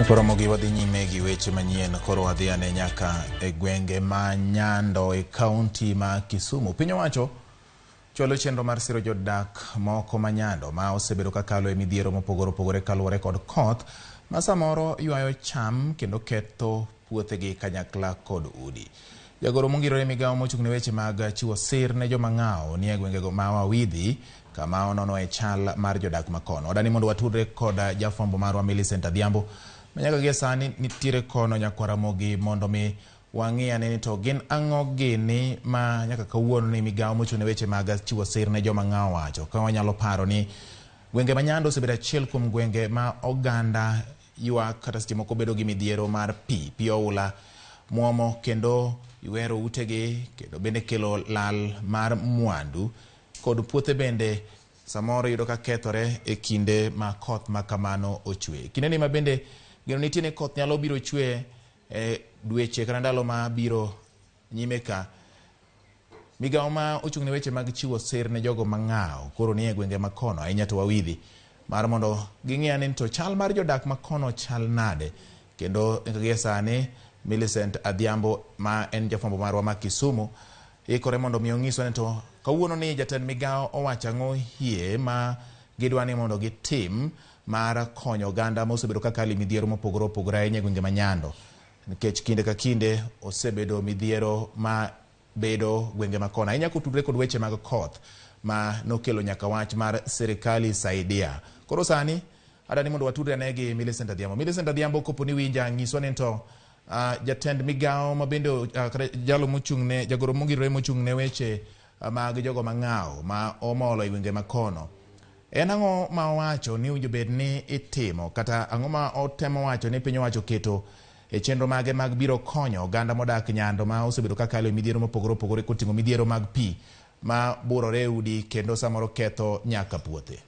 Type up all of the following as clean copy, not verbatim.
Ramogi wadhi nyime gi weche manyien. Koro wadhi ane nyaka e gwenge ma Nyando e kaunti ma Kisumu. Piny owacho chwalo chenro mar siro jodak moko ma Nyando ma osebedo kakalo e midhiero mopogore opogore kaluwore kod koth ma samoro ywayo cham kendo ketho puothegi kanyakla kod udi. Jagoro mongirore Migago mochung' ne weche mag chiwo sir ne joma ng'awo ni e gwengego ma Wawidhi kama onono e chal mar jodak makono. Wadani mondo watudre kod jafwambo marwa Adhiambo manyaka gie sani nitiere kono nyakwa Ramogi mondo mi wang'i ane ni to gin ang'o gini ma nyaka kawuono ni Migago mochung' ne weche mag chiwo sir ne joma ng'awo wacho. Ka wanyalo paro ni gwenge ma Nyando osebedo achiel kuom gwenge ma oganda ywak kata seche moko bedo gi midhiero mar pi oula muomo kendo iwero utegi kendo bende kelo lal mar mwandu kod puothe bende samoro yudo ka kethore e kinde ma koth ma kamano ochwe. Kinde ni ma bende geno nitie ni koth nyalo biro chwe dweche kata ndalo ma biro nyime ka. Migago ma ochung' ne weche mag chiwo sir ne jogo mang'awo koro ni e gwenge makono ahinya to Wawidhi mar mondo ging'e ni to chal mar jodak makono chal nade, kendo gie sani Adhiambo ma en jafwambo marwa ma Kisumu ikore mondo mi ong'iswa ni to kawuono ni jatend Migago owacho ang'o hie ma gidwa ni mondo gitim mar konyo oganda ma osebedo kakalo midhiero mopogore opogore ahinya e gwenge ma Nyando, nikech kinde ka kinde osebedo midhiero ma bedo gwenge makono ahinya kotudre kod weche mag koth ma nokelo nyaka wach mar sirikali saidia. Koro sani adani mondo watudre ne gi Adhiambo. Adhiambo kopo ni winja ng'iswa ni to jatend Migago ma bende jalo mochung' ne jagoro mongirore mochung' ne weche mag jogo mang'awo ma omolo e gwenge makono, en ang'o ma owacho ni owinjo bed ni itimo kata ang'o ma otemo wacho ni piny owacho keto e chenro mage mag biro konyo oganda modak Nyando ma osebedo kakalo e midhiero mopogore opogore koting'o midhiero mag pi ma burore e udi kendo samoro ketho nyaka puothe?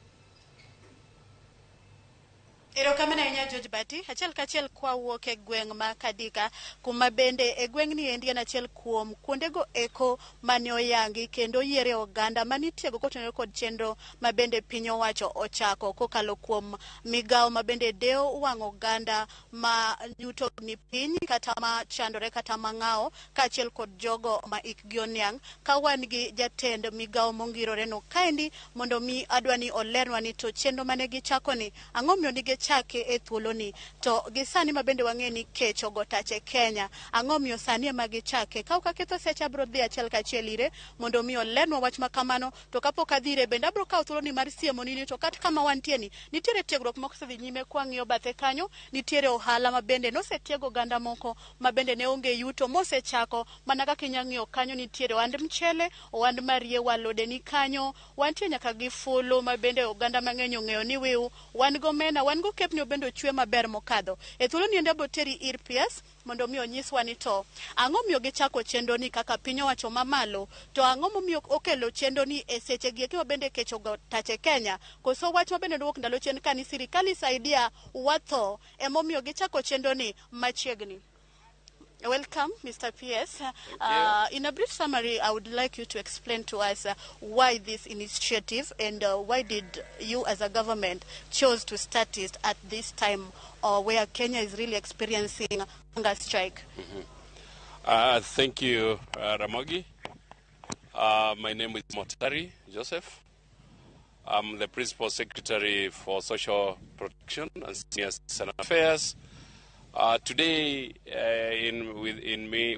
Erokamano ahinya George Bati. Achiel kachiel kwawuok e gweng' ma Kadika kuma bende e gweng'ni endi en achiel kuom kuondego eko mane oyangi kendo yiere oganda manitiego kotenore kod chenro ma bende piny owacho ochako kokalo kuom Migago ma bende deo wang' oganda ma yuto ni piny kata ma chandore kata mang'awo kaachiel kod jogo ma ikgi oniang'. Ka wan gi jatend Migago mongirore no kaendi mondo mi adwa ni olernwa ni to chenro mane gichako ni ang'o miyo nige chake e thuolo ni, to gisani ma bende wang'e ni kech ogo tache Kenya, ang'o miyo sani ema gichake. Ka ok aketho seche abro dhi achiel kachiel ire mondo mi olenwa wach makamano, to kapok adhire bende abro kawo thuolo ni mar siemo ni to kata kama wantie ni nitiere tiegruok moko osedhi nyime kwang'iyo bathe kanyo, nitiere ohala ma bende nosetiego oganda moko ma bende ne onge yuto mosechako mana kaka inyang'iyo kanyo nitiere ohand mchele, ohand mariewa, alode ni kanyo, wantie nyaka gi fulu ma bende oganda mang'eny ong'eyo ni wiu, wan go mena, wan go kepni obende ochwe maber mokadho. E thuolo ni ende abo teri ir PS mondo mi onyiswa ni to ang'o miyo gichako chenro ni kaka piny owacho mamalo, to ang'o momiyo okelo chenro ni e seche gi eki bende kech ogo tache Kenya, koso wach ma bende nowuok ndalo chien kani sirikali saidia watho emomiyo gichako chenro ni machiegni. Welcome, Mr. PS. In a brief summary, I would like you to explain to us why this initiative and why did you as a government chose to start it at this time where Kenya is really experiencing hunger strike? Thank you, Ramogi. My name is Motari Joseph. I'm the Principal Secretary for Social Protection and Senior Citizen Affairs. Today,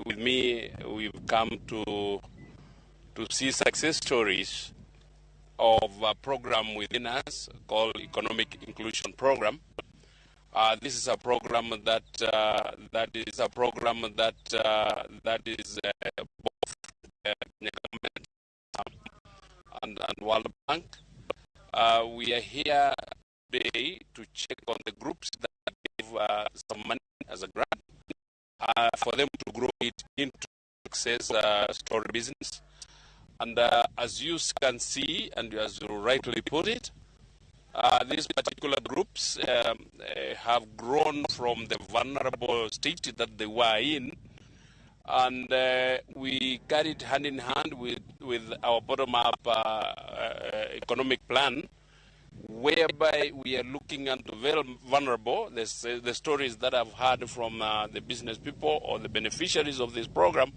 with me, we've come to see success stories of a program within us called Economic Inclusion Program. This is a program that is both government and World Bank. We are here today to check on the groups that give some money as a grant for them to grow it into success story business. And as you can see, and as you rightly put it, these particular groups have grown from the vulnerable state that they were in, and we carried hand in hand with our bottom-up economic plan whereby we are looking at the very vulnerable. The stories that I've heard from the business people or the beneficiaries of this program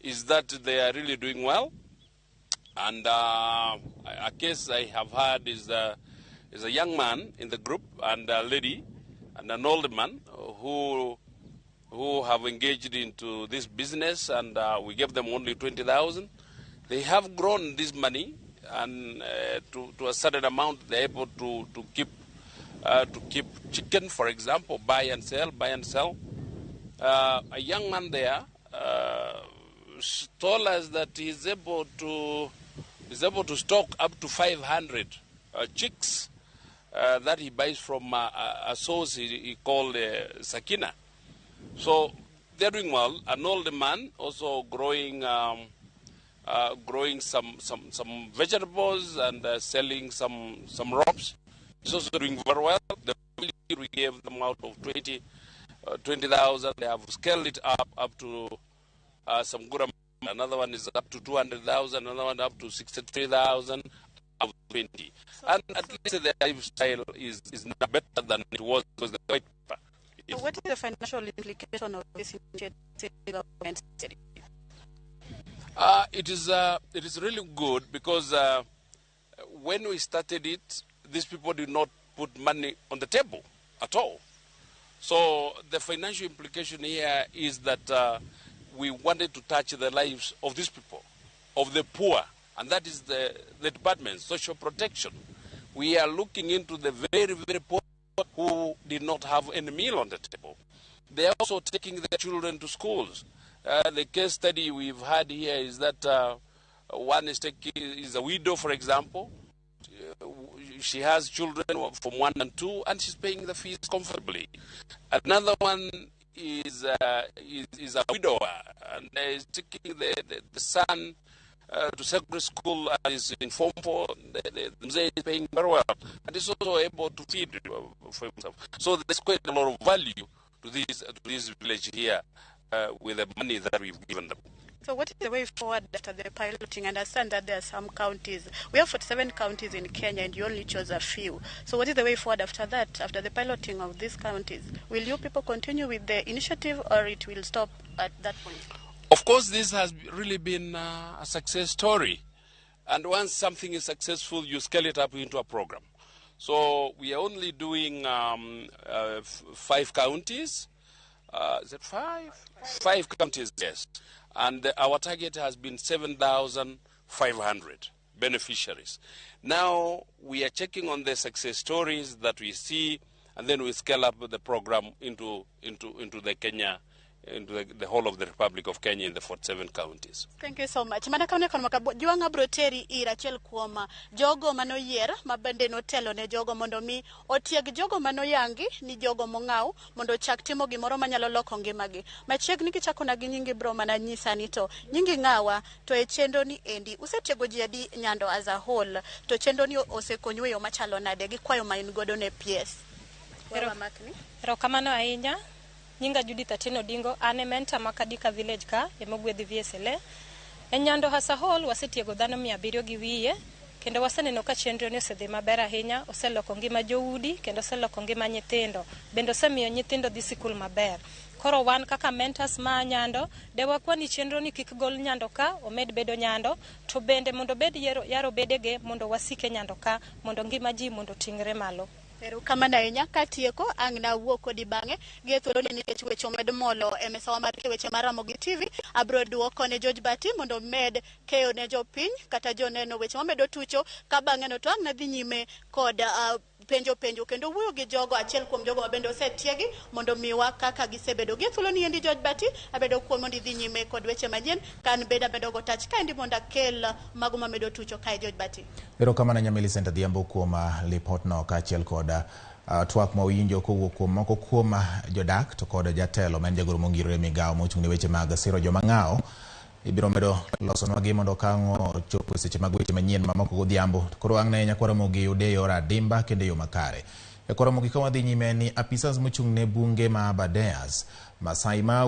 is that they are really doing well. And a case I have heard is a young man in the group and a lady and an older man who have engaged into this business, and we gave them only 20,000. They have grown this money, and to a certain amount they're able to keep chicken, for example, buy and sell. A young man there told us that he's able to stock up to 500 chicks that he buys from a source he called Sakina. So they're doing well. An older man also growing some vegetables and selling some ropes. He's also doing very well. The family, we gave them out of 20,000. They have scaled it up to some good amount. Another one is up to 200,000. Another one up to 63,000. Of 20. And at least the lifestyle is not better than it was because the white paper. So what is the financial implication of this initiative? It is really good because when we started it, these people did not put money on the table at all. So the financial implication here is that we wanted to touch the lives of these people, of the poor, and that is the department, social protection. We are looking into the very, very poor who did not have any meal on the table. They are also taking their children to schools. The case study we've had here is that one is a widow, for example. She has children from 1 and 2, and she's paying the fees comfortably. Another one is a widower, and is taking the son to secondary school and is in Form 4. The mzee is paying very well, and is also able to feed for himself. So there's quite a lot of value to this village here with the money that we've given them. So what is the way forward after the piloting? I understand that there are some counties. We have 47 counties in Kenya, and you only chose a few. So what is the way forward after that, after the piloting of these counties? Will you people continue with the initiative, or it will stop at that point? Of course, this has really been a success story. And once something is successful, you scale it up into a program. So we are only doing 5 counties. Is it 5? 5 counties, yes. And our target has been 7,500 beneficiaries. Now we are checking on the success stories that we see, and then we scale up the program into the Kenya, into the whole of the Republic of Kenya in the 47 counties. Thank you so much. Mana kaune kon maka juanga broteri ira chel kuoma jogo manoyier mabende notelo ne jogo mondo mi otieg jogo manoyangi ni jogo mong'aw mondo chak timo gimoro manyalo loko ngimagi. Machiegni kichako na gi nyingi bro mana nyisa ni to nyingi ng'awa to e chendo ni endi usetiego ji adi Nyando as a whole, to chendo ni osekonyo e yo machalo nade gi kwayo ma in godo ne PS. Erokamano ahinya. Nyinga Judith Atino Dingo, ane mentor makadika village ka, emogwedhi VSLA. E Nyando as a whole, wasetiego dhano 700 gi wiye, kendo waseneno ka chenro ni osedhi maber ahinya, oseloko ngima joudi, kendo oseloko ngima nyithindo, bendo osemiyo nyithindo dhi sikul maber. Koro wan kaka mentors ma Nyando, de wakwani chenro ni kik gol Nyando ka, omed bedo Nyando, to bende mondo bed yaro bedege, mondo wasike Nyando ka, mondo ngima ji mondo tingre malo. Pero kamana enya katieko angna wuoko di bange getho ni nikech weche med molo e mesawa mar weche mar Ramogi TV abro duoko ne George Bati mondo med keyo ne jopiny kata joneno weche mamedo tucho ka bange no to angna dhi nyime kod penjo kendo wuoyo gi jogo achiel kuom jogo mabende osetiegi mondo miwa kaka gisebedo gethulo ni endi George Bati abedo kuom mondo dhi nyime kod weche manyien kan beda bedo go touch ka endi mondo kel mago mamedo tucho kai George Bati. Erokamano Nyamili Center Dhiambo kuom report no ka achiel kod twak ma winjo kowuok kuom moko kuom jodak to kod jatelo man jagoro mongirore Migago mochung' ne weche mag siro joma ng'awo. Ibiro medo losonwa gi mondo kango chopo seche mag weche manyien mamoko godhiambo. Koro ang' ne nyakwara Ramogi yude yor adimba kendo yo makare. Nyakwara Ramogi ka wadhi nyime ni apisas mochung' ne bunge ma Abadeas Masai ma